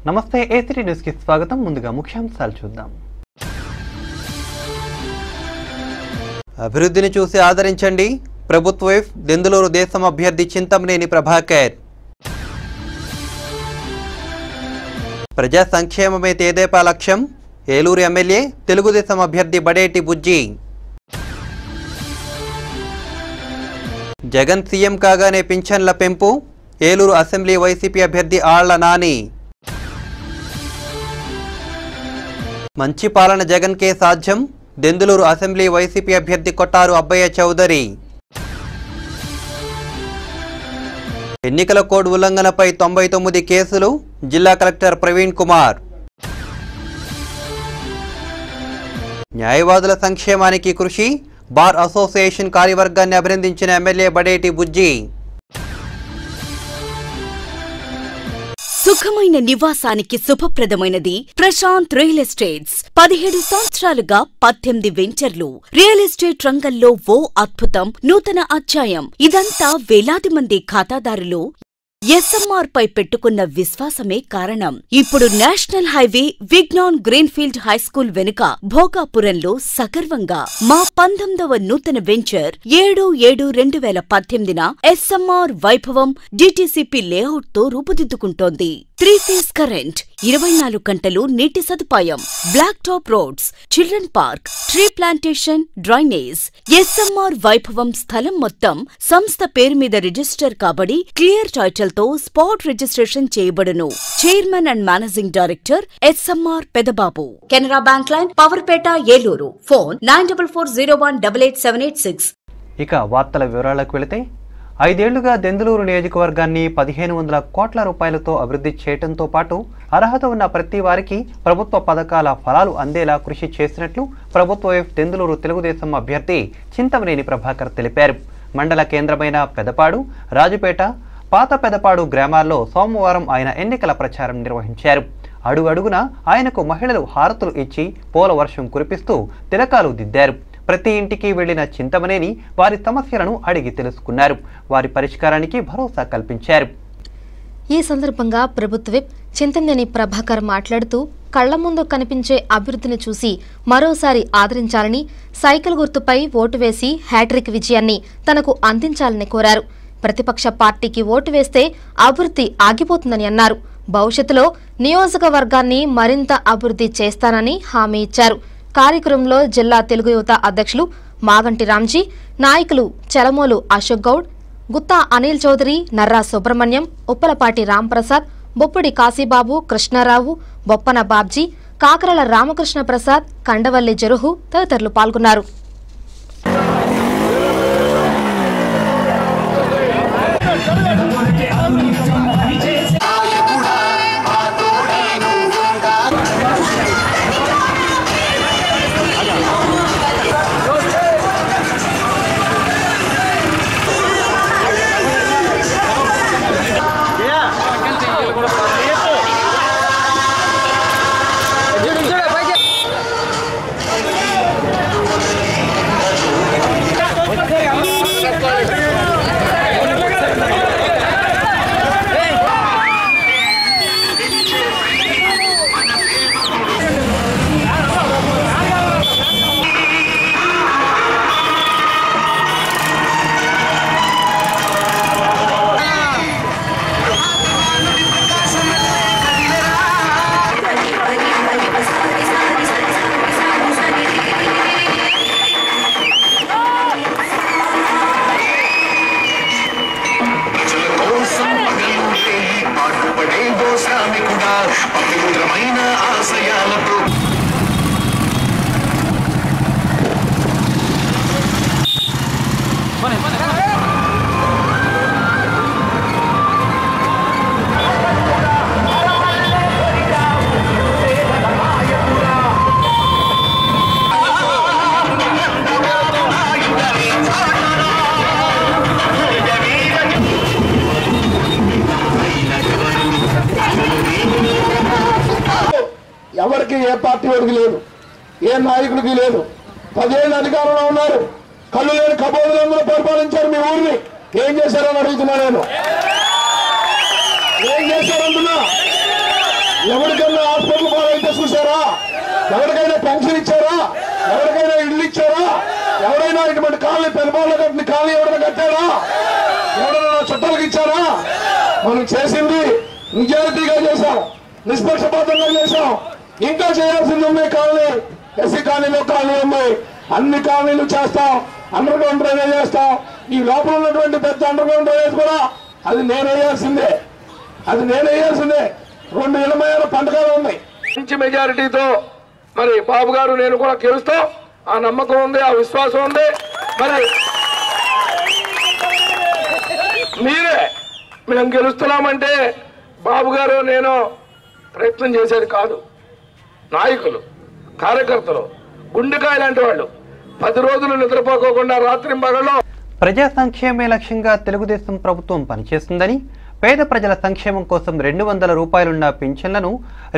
నమస్తే A3 news కి స్వాగతం. ముందుగా ముఖ్యాంశాలు చూద్దాం. అభివృద్ధిని చూసి ఆదరించండి. ప్రభుత్వ వైఫ్ దెందులూరు దేశం అభ్యర్థి చింతమనేని ప్రభాకర్. ప్రజా సంక్షేమమే తేదేపా లక్ష్యం. ఏలూరు ఎమ్మెల్యే తెలుగుదేశం అభ్యర్థి బడేటి బుజ్జి. జగన్ సీఎం కాగానే పింఛన్ల పెంపు. ఏలూరు అసెంబ్లీ వైసీపీ అభ్యర్థి ఆళ్ల నాని. మంచి పాలన జగన్కే సాధ్యం. దెందులూరు అసెంబ్లీ వైసీపీ అభ్యర్థి కొట్టారు అబ్బయ్య చౌదరి. ఎన్నికల కోడ్ ఉల్లంఘనపై 99 కేసులు. జిల్లా కలెక్టర్ ప్రవీణ్ కుమార్. న్యాయవాదుల సంక్షేమానికి కృషి. బార్ అసోసియేషన్ కార్యవర్గాన్ని అభినందించిన ఎమ్మెల్యే బడేటి బుజ్జి. సుఖమైన నివాసానికి శుభప్రదమైనది ప్రశాంత్ రియల్ ఎస్టేట్స్. 17 సంవత్సరాలుగా 18 వెంచర్లు. రియల్ ఎస్టేట్ రంగంలో ఓ అద్భుతం, నూతన అధ్యాయం. ఇదంతా వేలాది మంది ఖాతాదారులు ఎస్ఎంఆర్ పై పెట్టుకున్న విశ్వాసమే కారణం. ఇప్పుడు national highway Vignan greenfield high school వెనుక భోగాపురంలో సగర్వంగా మా 19వ నూతన venture 7/7/2018 SMR Vaibhavam DTCP layout తో రూపుదిద్దుకుంటోంది. 3 ఫేజ్ కరెంట్, 24 గంటలు నీటి సదుపాయం, black top roads, children park, tree plantation, drainage. SMR Vaibhavam స్థలం మొత్తం సంస్థ పేరు మీద రిజిస్టర్ కాబడి క్లియర్ టైటిల్ తో స్పాట్ రిజిస్ట్రేషన్ చేయబడును. Chairman and managing director SMR Pedababu. Canara bank line, Powerpet, Eluru. Phone 9440188786. ఇక వార్తల వివరాలకు వెళితే, 5 ఏళ్లుగా దెందులూరు నియోజకవర్గాన్ని 1500 కోట్ల రూపాయలతో అభివృద్ధి చేయడంతో పాటు అర్హత ఉన్న ప్రతి వారికి ప్రభుత్వ పథకాల ఫలాలు అందేలా కృషి చేసినట్లు ప్రభుత్వ వైఫ్ దెందులూరు తెలుగుదేశం అభ్యర్థి చింతమనేని ప్రభాకర్ తెలిపారు. మండల కేంద్రమైన పెదపాడు, రాజుపేట, పాత పెదపాడు గ్రామాల్లో సోమవారం ఆయన ఎన్నికల ప్రచారం నిర్వహించారు. అడుగడుగునా ఆయనకు మహిళలు హారతులు ఇచ్చి పూల వర్షం కురిపిస్తూ తిలకాలు దిద్దారు. ప్రతి ఇంటికి వెళ్లిన చింతమనేని వారి సమస్యలను అడిగి తెలుసుకున్నారు. వారి పరిష్కారానికి భరోసా కల్పించారు. ఈ సందర్భంగా ప్రభుత్వ విప్ చింతమనేని ప్రభాకర్ మాట్లాడుతూ, కళ్ల ముందు కనిపించే అభివృద్ధిని చూసి మరోసారి ఆదరించాలని, సైకిల్ గుర్తుపై ఓటు వేసి హ్యాట్రిక్ విజయాన్ని తనకు అందించాలని కోరారు. ప్రతిపక్ష పార్టీకి ఓటు వేస్తే అభివృద్ధి ఆగిపోతుందని అన్నారు. భవిష్యత్తులో నియోజకవర్గాన్ని మరింత అభివృద్ధి చేస్తానని హామీ ఇచ్చారు. కార్యక్రమంలో జిల్లా తెలుగు యువత అధ్యక్షులు మాగంటి రామ్జీ, నాయకులు చలమోలు అశోక్ గౌడ్, గుత్తా అనిల్ చౌదరి, నర్రా సుబ్రహ్మణ్యం, ఉప్పలపాటి రాంప్రసాద్, బొప్పుడి కాశీబాబు, కృష్ణారావు, బొప్పన బాబ్జీ, కాకరల రామకృష్ణ ప్రసాద్, కండవల్లి జరుహు తదితరులు పాల్గొన్నారు. ఎవరికి ఏ పార్టీ వారికి లేదు, ఏ నాయకుడికి లేదు. 10 ఏళ్ళు అధికారంలో ఉన్నారు. కళ్ళు లేని కబోదులందరూ పరిపాలించారు మీ ఊరిని. ఏం చేశారని అడుగుతున్నా నేను. ఏం చేశారంటున్నా? ఎవరికైనా హాస్పిటల్ పాలైతే చూసారా? ఎవరికైనా పెన్షన్ ఇచ్చారా? ఎవరికైనా ఇల్లు ఇచ్చారా? ఎవరైనా ఇటువంటి కాలనీ పెనుబాల్లో కట్టిన కాలనీ ఎవరైనా కట్టారా? ఎవరైనా చుట్టాలకు ఇచ్చారా? మనం చేసింది నిజాయితీగా చేశాం, నిష్పక్షపాతంగా చేశాం. ఇంకా చేయాల్సింది ఉన్నాయి. కాలనీ ఎస్సీ కాలనీలో కాలనీ ఉన్నాయి, అన్ని కాలనీలు చేస్తాం. అండర్ గ్రౌండ్ డ్రైనేజ్ చేస్తాం. ఈ లోపల ఉన్నటువంటి పెద్ద అండర్ గ్రౌండ్ డ్రైనేజ్ కూడా అది నేను వేయాల్సిందే, అది నేను వేయాల్సిందే. 2 ఇళ్ళమయ్యాల పంటకాలు ఉన్నాయి. మంచి మెజారిటీతో మరి బాబు గారు నేను కూడా గెలుస్తాం. ఆ నమ్మకం ఉంది, ఆ విశ్వాసం ఉంది. మరి మీరే మేము గెలుస్తున్నామంటే బాబు గారు నేను ప్రయత్నం చేసేది కాదు. నాయకులు, కార్యకర్తలు, గుండెకాయ లాంటి వాళ్ళు 10 రోజులు నిద్రపోకోకుండా రాత్రింబగళ్ళు ప్రజా సంక్షేమే లక్ష్యంగా తెలుగుదేశం ప్రభుత్వం పనిచేస్తుందని, పేద ప్రజల సంక్షేమం కోసం 200 రూపాయలున్న పింఛన్లను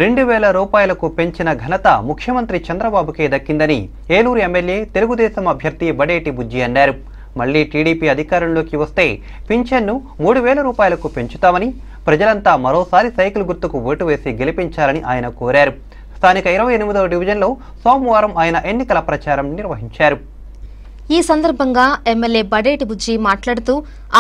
2000 రూపాయలకు పెంచిన ఘనత ముఖ్యమంత్రి చంద్రబాబుకే దక్కిందని ఏలూరు ఎమ్మెల్యే తెలుగుదేశం అభ్యర్థి బడేటి బుజ్జి అన్నారు. మళ్లీ టీడీపీ అధికారంలోకి వస్తే పింఛన్ను 3000 రూపాయలకు పెంచుతామని, ప్రజలంతా మరోసారి సైకిల్ గుర్తుకు ఓటు వేసి గెలిపించాలని ఆయన కోరారు. స్థానిక 28వ డివిజన్లో సోమవారం ఆయన ఎన్నికల ప్రచారం నిర్వహించారు. ఈ సందర్భంగా ఎమ్మెల్యే బడేటి బుజ్జి మాట్లాడుతూ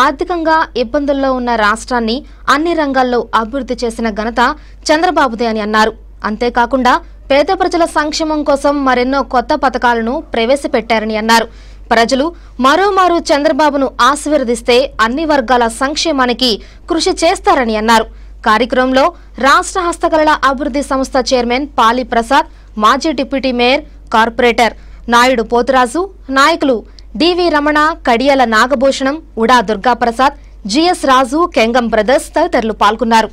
ఆర్థికంగా ఇబ్బందుల్లో ఉన్న రాష్ట్రాన్ని అన్ని రంగాల్లో అభివృద్ధి చేసిన ఘనత చంద్రబాబుదే అని అన్నారు. అంతేకాకుండా పేద ప్రజల సంక్షేమం కోసం మరెన్నో కొత్త పథకాలను ప్రవేశపెట్టారని అన్నారు. ప్రజలు మరోమారు చంద్రబాబును ఆశీర్వదిస్తే అన్ని వర్గాల సంక్షేమానికి కృషి చేస్తారని అన్నారు. కార్యక్రమంలో రాష్ట్ర హస్తకళల అభివృద్ధి సంస్థ చైర్మన్ పాలి ప్రసాద్, మాజీ deputy mayor, corporator Naidu Poturaju, నాయకులు DV Ramana, Kadiyala Nagabhushanam, Uda Durgaprasad, GS Raju, Kengam brothers తదితరులు పాల్గొన్నారు.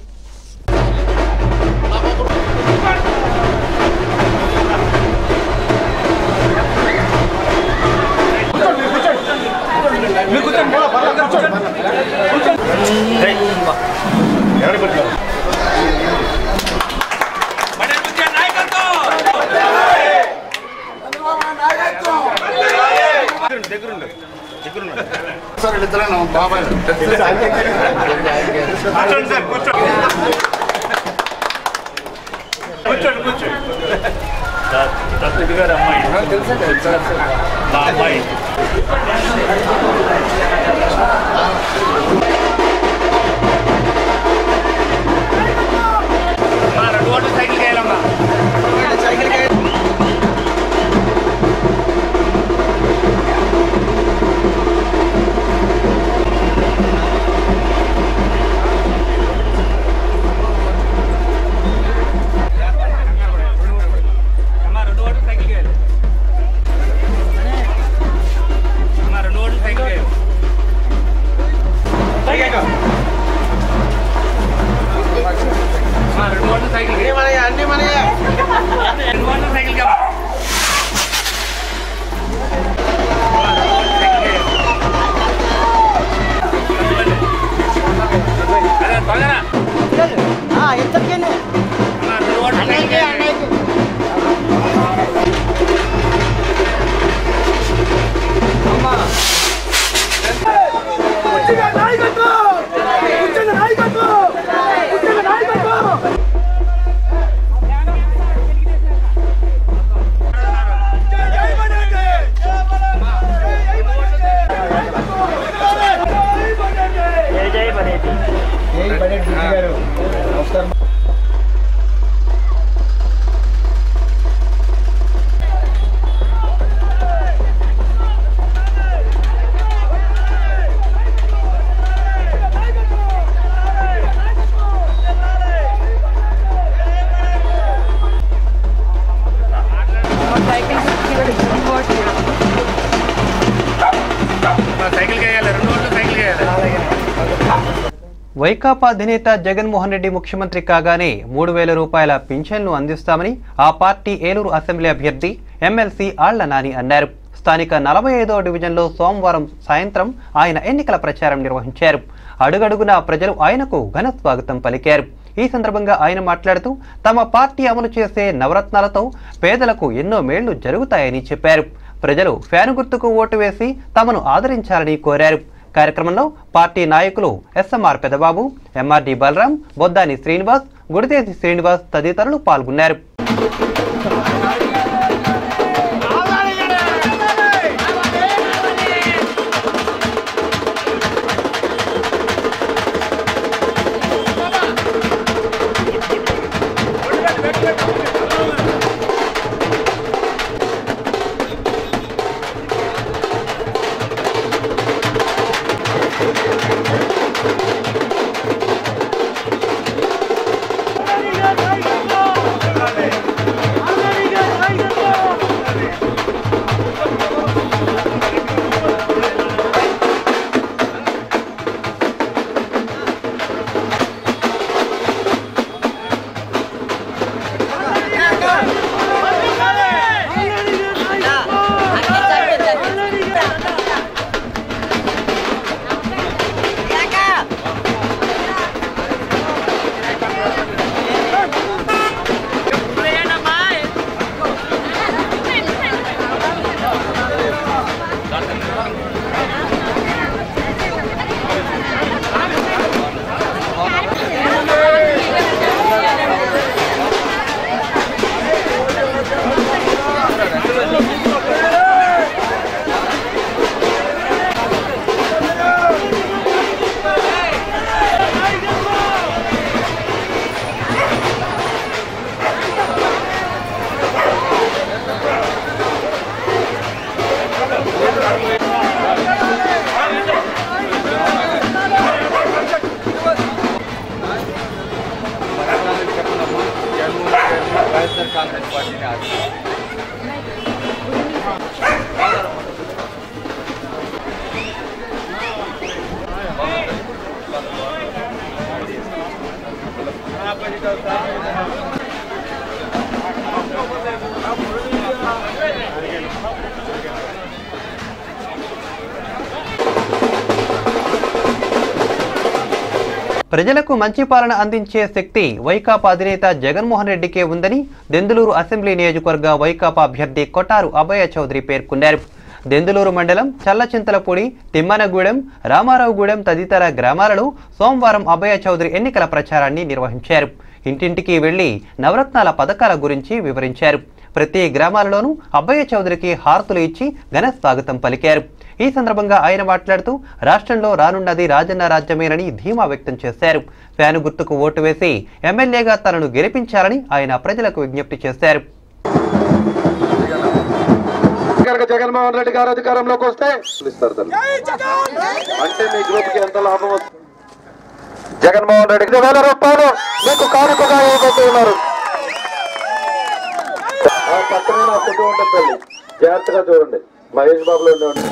వైకాపా అధినేత జగన్మోహన్ రెడ్డి ముఖ్యమంత్రి కాగానే 3000 రూపాయల పింఛన్ను అందిస్తామని ఆ పార్టీ ఏలూరు అసెంబ్లీ అభ్యర్థి ఎమ్మెల్సీ ఆళ్ల నాని అన్నారు. స్థానిక 45వ డివిజన్లో సోమవారం సాయంత్రం ఆయన ఎన్నికల ప్రచారం నిర్వహించారు. అడుగడుగునా ప్రజలు ఆయనకు ఘన స్వాగతం పలికారు. ఈ సందర్భంగా ఆయన మాట్లాడుతూ తమ పార్టీ అమలు చేసే నవరత్నాలతో పేదలకు ఎన్నో మేళ్లు జరుగుతాయని చెప్పారు. ప్రజలు ఫ్యాను గుర్తుకు ఓటు వేసి తమను ఆదరించాలని కోరారు. కార్యక్రమంలో పార్టీ నాయకులు ఎస్ఎంఆర్ పెదబాబు, ఎంఆర్డి బలరాం, బొద్దాని శ్రీనివాస్, గుడితేసి శ్రీనివాస్ తదితరులు పాల్గొన్నారు. ప్రజలకు మంచి పాలన అందించే శక్తి వైకాపా అధినేత జగన్మోహన్ రెడ్డికే ఉందని దెందులూరు అసెంబ్లీ నియోజకవర్గ వైకాపా అభ్యర్థి కొటారు అభయ చౌదరి పేర్కొన్నారు. దెందులూరు మండలం చల్లచింతలపూడి, తిమ్మనగూడెం, రామారావుగూడెం తదితర గ్రామాలలో సోమవారం అభయ చౌదరి ఎన్నికల ప్రచారాన్ని నిర్వహించారు. ఇంటింటికి వెళ్లి నవరత్నాల పథకాల గురించి వివరించారు. ప్రతి గ్రామాలలోనూ అభయ చౌదరికి హారతులు ఇచ్చి ఘన స్వాగతం పలికారు. ఈ సందర్భంగా ఆయన మాట్లాడుతూ రాష్ట్రంలో రానున్నది రాజన్న రాజ్యమేనని ధీమా వ్యక్తం చేశారు. ఫ్యాను గుర్తుకు ఓటు వేసి ఎమ్మెల్యేగా తనను గెలిపించాలని ఆయన ప్రజలకు విజ్ఞప్తి చేశారు. జగన్మోహన్ రెడ్డి గారు అధికారంలోకి వస్తే అంటే మీ గ్రూప్ కి ఎంత లాభం వస్తుంది? జగన్మోహన్ రెడ్డి 1000 రూపాయలు మీకు కానుకగా ఇవ్వబోతున్నారు. పక్కనే నా ఫోటో ఉంటుంది తల్లి, జాగ్రత్తగా చూడండి. మహేష్ బాబులో ఉండండి.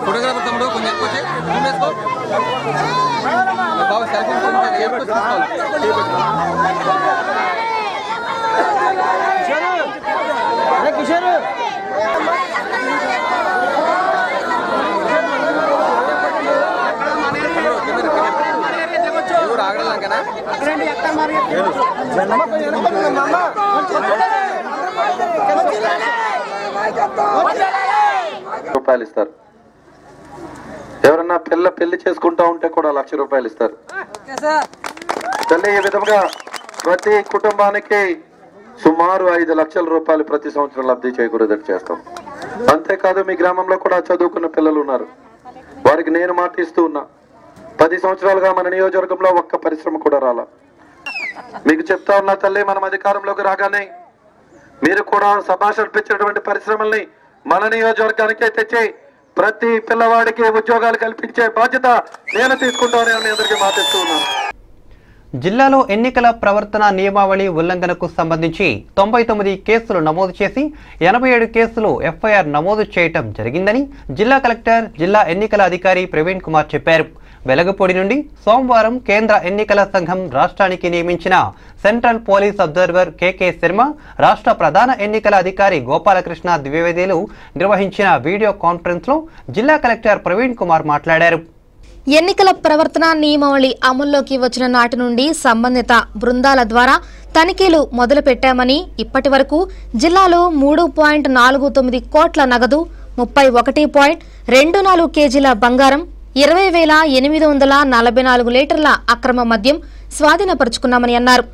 ఫోటోగ్రాఫర్ తమ్ముడు కొంచెం ఎక్కువ వేసుకో బాబు సెల్ఫీ కిషోర్ ఆగడాలంకనా రూపాయలు ఇస్తారు. ఎవరన్నా పెళ్లి చేసుకుంటా ఉంటే కూడా 1,00,000 రూపాయలు ఇస్తారు. తల్లి ఈ విధంగా ప్రతి కుటుంబానికి సుమారు 5 లక్షల రూపాయలు ప్రతి సంవత్సరం లబ్ధి చేకూరేటట్టు చేస్తాం. అంతేకాదు మీ గ్రామంలో కూడా చదువుకున్న పిల్లలు ఉన్నారు, వారికి నేను మాట ఇస్తూ ఉన్నా, 10 సంవత్సరాలుగా మన నియోజకవర్గంలో ఒక్క పరిశ్రమ కూడా రాలా. మీకు చెప్తా ఉన్నా తల్లి, మనం అధికారంలోకి రాగానే మీరు కూడా శభాష్ అనిపించినటువంటి పరిశ్రమల్ని మన నియోజకవర్గానికే తెచ్చి ప్రతి పిల్లవాడికి ఉద్యోగాలు కల్పించే బాధ్యత నేను తీసుకుంటానని మీ అందరికీ మాటిస్తూ ఉన్నాను. జిల్లాలో ఎన్నికల ప్రవర్తన నియమావళి ఉల్లంఘనకు సంబంధించి 99 కేసులు నమోదు చేసి 87 కేసులు ఎఫ్ఐఆర్ నమోదు చేయటం జరిగిందని జిల్లా కలెక్టర్, జిల్లా ఎన్నికల అధికారి ప్రవీణ్ కుమార్ చెప్పారు. వెలగపూడి నుండి సోమవారం కేంద్ర ఎన్నికల సంఘం రాష్ట్రానికి నియమించిన central police observer KK Sharma, రాష్ట్ర ప్రధాన ఎన్నికల అధికారి గోపాలకృష్ణ ద్వివేదిలు నిర్వహించిన వీడియో కాన్ఫరెన్స్లో జిల్లా కలెక్టర్ ప్రవీణ్ కుమార్ మాట్లాడారు. ఎన్నికల ప్రవర్తన నియమావళి అమల్లోకి వచ్చిన నాటి నుండి సంబంధిత బృందాల ద్వారా తనిఖీలు మొదలుపెట్టామని, ఇప్పటి వరకు జిల్లాలో 3.49 కోట్ల నగదు, 31.24 కేజీల బంగారం, 20,844 లీటర్ల అక్రమ మద్యం స్వాధీనపరుచుకున్నామని అన్నారు.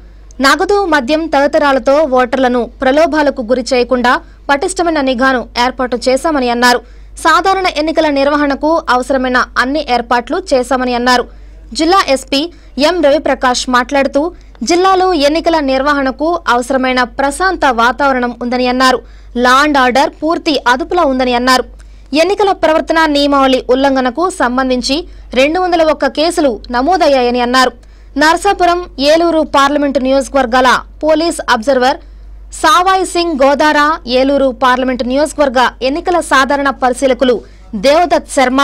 నగదు, మద్యం తదితరాలతో ఓటర్లను ప్రలోభాలకు గురి చేయకుండా పటిష్టమైన నిఘాను ఏర్పాటు చేశామని అన్నారు. సాధారణ ఎన్నికల నిర్వహణకు అవసరమైన అన్ని ఏర్పాట్లు చేశామని అన్నారు. జిల్లా ఎస్పీ ఎం రవిప్రకాష్ మాట్లాడుతూ జిల్లాలో ఎన్నికల నిర్వహణకు అవసరమైన ప్రశాంత వాతావరణం ఉందని అన్నారు. లా అండ్ ఆర్డర్ పూర్తి అదుపులో ఉందని అన్నారు. ఎన్నికల ప్రవర్తన నియమావళి ఉల్లంఘనకు సంబంధించి 201 కేసులు నమోదయ్యాయని అన్నారు. నర్సాపురం, ఏలూరు పార్లమెంటు నియోజకవర్గాల police observer Sawai Singh Godara, Eluru parliament నియోజకవర్గ ఎన్నికల సాధారణ పరిశీలకులు దేవదత్ శర్మ,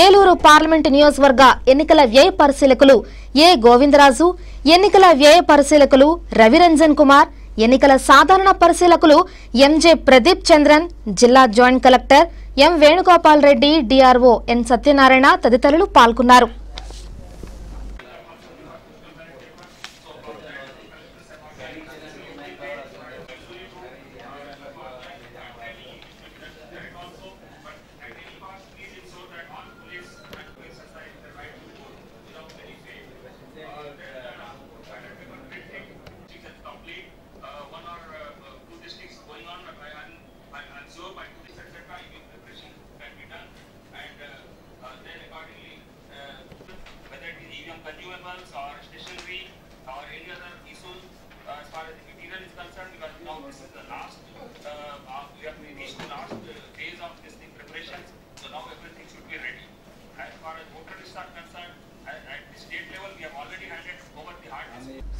ఏలూరు పార్లమెంటు నియోజకవర్గ ఎన్నికల వ్యయ పరిశీలకులు ఏ గోవిందరాజు, ఎన్నికల వ్యయ పరిశీలకులు రవిరంజన్ కుమార్, ఎన్నికల సాధారణ పరిశీలకులు ఎంజే ప్రదీప్ చంద్రన్, జిల్లా joint collector M Venugopal Reddy, DRO N Satyanarayana తదితరులు పాల్గొన్నారు.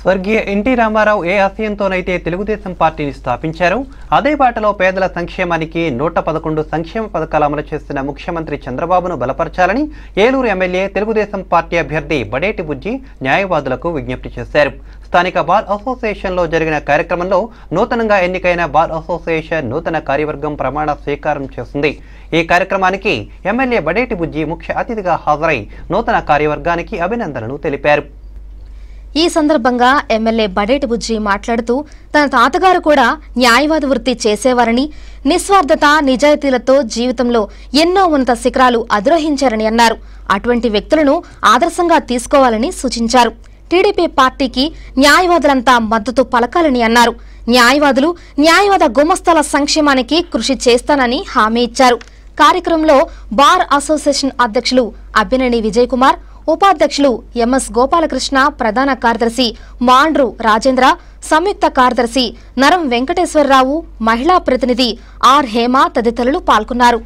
స్వర్గీయ ఎన్టీ రామారావు ఏ ఆశయంతోనైతే తెలుగుదేశం పార్టీని స్థాపించారో అదే బాటలో పేదల సంక్షేమానికి 111 సంక్షేమ పథకాలు అమలు చేస్తున్న ముఖ్యమంత్రి చంద్రబాబును బలపరచాలని ఏలూరు ఎమ్మెల్యే తెలుగుదేశం పార్టీ అభ్యర్థి బడేటి బుజ్జి న్యాయవాదులకు విజ్ఞప్తి చేశారు. స్థానిక బార్ అసోసియేషన్లో జరిగిన కార్యక్రమంలో నూతనంగా ఎన్నికైన బార్ అసోసియేషన్ నూతన కార్యవర్గం ప్రమాణ స్వీకారం చేస్తుంది. ఈ కార్యక్రమానికి ఎమ్మెల్యే బడేటి బుజ్జి ముఖ్య అతిథిగా హాజరై నూతన కార్యవర్గానికి అభినందనలు తెలిపారు. ఈ సందర్భంగా ఎమ్మెల్యే బడేటి బుజ్జి మాట్లాడుతూ తన తాతగారు కూడా న్యాయవాద వృత్తి చేసేవారని, నిస్వార్థత, నిజాయితీలతో జీవితంలో ఎన్నో ఉన్నత శిఖరాలు అధిరోహించారని అన్నారు. అటువంటి వ్యక్తులను ఆదర్శంగా తీసుకోవాలని సూచించారు. టీడీపీ పార్టీకి న్యాయవాదులంతా మద్దతు పలకాలని అన్నారు. న్యాయవాదులు, న్యాయవాద గుమస్తాల సంక్షేమానికి కృషి చేస్తానని హామీ ఇచ్చారు. కార్యక్రమంలో బార్ అసోసియేషన్ అధ్యక్షులు అబ్బినేని విజయ్ కుమార్, ఉపాధ్యక్షులు ఎంఎస్ గోపాలకృష్ణ, ప్రధాన కార్యదర్శి మాండ్రు రాజేంద్ర, సంయుక్త కార్యదర్శి నరం వెంకటేశ్వరరావు, మహిళా ప్రతినిధి ఆర్ హేమ తదితరులు పాల్గొన్నారు.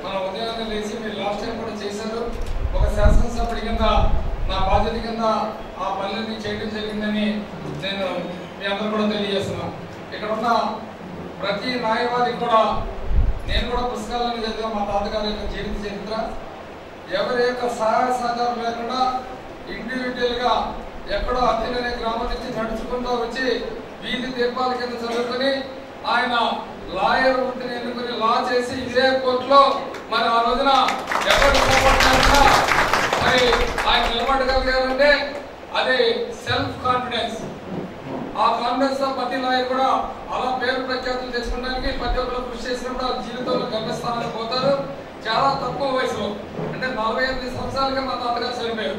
మన ఉదయాన్నే లేచి మీరు లాస్ట్ టైం కూడా చేశారు. ఒక శాసనసభ్యుడి కింద బాధ్యత కింద ఆ పనులన్నీ చేయడం జరిగిందని నేను మీ అందరూ కూడా తెలియజేస్తున్నాను. ఇక్కడ ఉన్న ప్రతి న్యాయవాదికి కూడా నేను కూడా పుస్తకాలను చదివా, మా తాతగారి యొక్క జీవిత చరిత్ర. ఎవరి యొక్క సహాయ సహకారం లేకుండా ఇండివిజువల్గా ఎక్కడో అతినే గ్రామం నుంచి నడుచుకుంటూ వచ్చి వీధి దీపాల కింద చదువుకొని ఆయన లాయర్ వృత్తిని ఎన్నుకుని లా చేసి ఇదే కోర్టులో మరి ఆ రోజున ఎవరు సపోర్ట్ మరి ఆయన నిలబడగలిగారంటే అది సెల్ఫ్ కాన్ఫిడెన్స్. ఆ కాన్ఫిడెన్స్ తో ప్రతి లాయర్ కూడా అలా పేరు ప్రఖ్యాతులు తెచ్చుకోవడానికి ప్రతి ఒక్కరు కృషి చేసినప్పుడు ఆ జీవితంలో గమ్యస్థానానికి పోతారు. చాలా తక్కువ వయసులో అంటే 48 సంవత్సరాలుగా మా తాతగారు చనిపోయారు.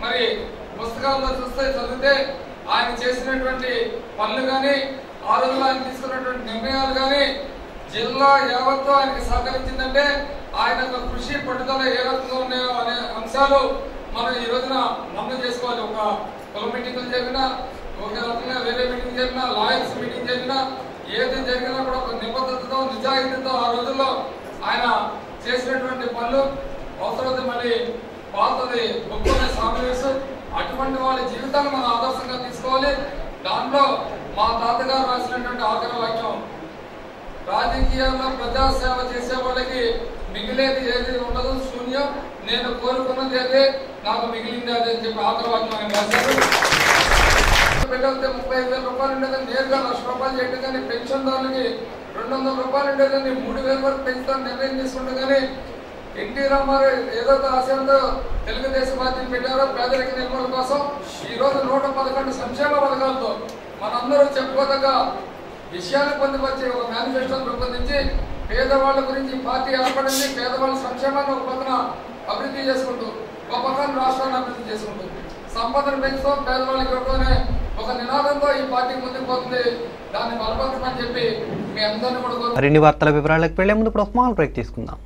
మరి పుస్తకాల్లో చూస్తే చదివితే ఆయన చేసినటువంటి పనులు కానీ ఆ రోజుల్లో ఆయన తీసుకున్నటువంటి నిర్ణయాలు కానీ జిల్లా యావత్తు ఆయనకి సహకరించిందంటే ఆయన కృషి పట్టుదల ఏ రకంగా ఉన్నాయో అనే అంశాలు మనం ఈ రోజున నమోదు చేసుకోవాలి. ఒక కుల మీటింగ్లు జరిగినా, ఒక రకంగా వేరే మీటింగ్ జరిగినా, లాయర్స్ మీటింగ్ జరిగినా, ఏది జరిగినా కూడా ఒక నిబద్ధతతో నిజాయితీతో ఆ రోజుల్లో ఆయన చేసినటువంటి పనులు అవసరం మళ్ళీ పాతది గొప్ప సామవేశం. అటువంటి వాళ్ళ జీవితాన్ని మనం ఆదర్శంగా తీసుకోవాలి. దాంట్లో మా తాతగారు రాసినటువంటి ఆఖరి వాక్యం, రాజకీయాల్లో ప్రజాసేవ చేసే వాళ్ళకి మిగిలేది ఏది ఉండదు, శూన్యం, నేను కోరుకున్నది అదే, నాకు మిగిలింది అదే అని చెప్పి ఆఖరి వాక్యం ఆయన రాశారు. పెట్టితే 35,000 రూపాయలు ఉండేదని నేరుగా ₹1,00,000 చేయడం కానీ, పెన్షన్దారులకి 200 రూపాయలు ఉండేదని 3,000 వరకు పెంచుతాను నిర్ణయం తీసుకుంటే కానీ, ఎన్టీ రామారావు ఏదో ఆశయంతో తెలుగుదేశం పార్టీని పెట్టారో పేదరిక నిర్మూలన కోసం ఈ రోజు 111 సంక్షేమ పథకాలతో మనందరూ చెప్పుకోదగ్గ విషయాన్ని పొందుపరిచి ఒక మేనిఫెస్టోను రూపొందించి పేదవాళ్ళ గురించి పార్టీ ఏర్పడింది. పేదవాళ్ళ సంక్షేమాన్ని ఒక పక్కన అభివృద్ధి చేసుకుంటూ ఒక పక్కన రాష్ట్రాన్ని అభివృద్ధి చేసుకుంటూ సంపదను పెంచుతూ పేదవాళ్ళకి ఇవ్వడమే ఒక నినాదంతో ఈ పార్టీ ముందుకు పోతుంది. దాన్ని బలపరచమని చెప్పి మీ అందరినీ కూడా మరిన్ని వార్తల వివరాలకు వెళ్లే ముందు స్మాల్ బ్రేక్ తీసుకుందాం.